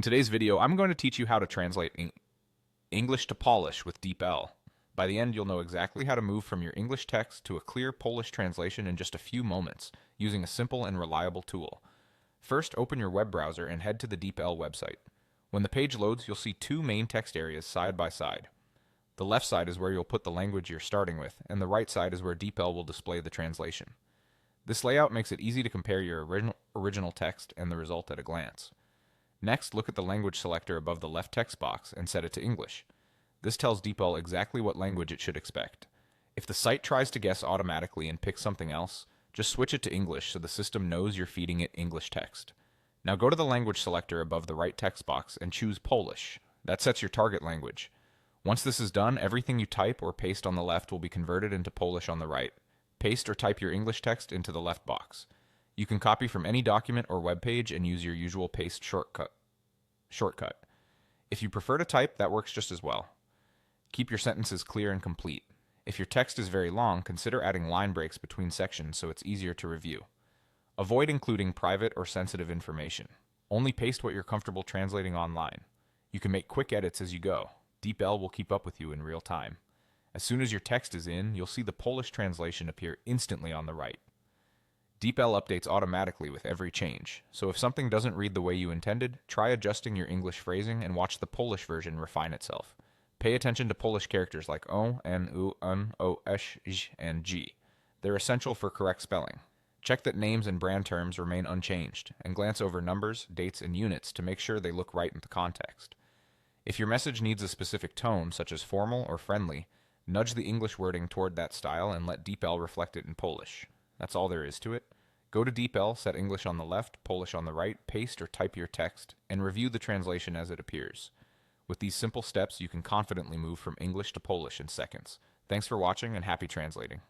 In today's video, I'm going to teach you how to translate English to Polish with DeepL. By the end, you'll know exactly how to move from your English text to a clear Polish translation in just a few moments, using a simple and reliable tool. First, open your web browser and head to the DeepL website. When the page loads, you'll see two main text areas side by side. The left side is where you'll put the language you're starting with, and the right side is where DeepL will display the translation. This layout makes it easy to compare your original text and the result at a glance. Next, look at the language selector above the left text box and set it to English. This tells DeepL exactly what language it should expect. If the site tries to guess automatically and pick something else, just switch it to English so the system knows you're feeding it English text. Now go to the language selector above the right text box and choose Polish. That sets your target language. Once this is done, everything you type or paste on the left will be converted into Polish on the right. Paste or type your English text into the left box. You can copy from any document or web page and use your usual paste shortcut. If you prefer to type, that works just as well. Keep your sentences clear and complete. If your text is very long, consider adding line breaks between sections so it's easier to review. Avoid including private or sensitive information. Only paste what you're comfortable translating online. You can make quick edits as you go. DeepL will keep up with you in real time. As soon as your text is in, you'll see the Polish translation appear instantly on the right. DeepL updates automatically with every change, so if something doesn't read the way you intended, try adjusting your English phrasing and watch the Polish version refine itself. Pay attention to Polish characters like o, n, u, un, o, sh, j, and g. They're essential for correct spelling. Check that names and brand terms remain unchanged, and glance over numbers, dates, and units to make sure they look right in the context. If your message needs a specific tone, such as formal or friendly, nudge the English wording toward that style and let DeepL reflect it in Polish. That's all there is to it. Go to DeepL, set English on the left, Polish on the right, paste or type your text, and review the translation as it appears. With these simple steps, you can confidently move from English to Polish in seconds. Thanks for watching and happy translating.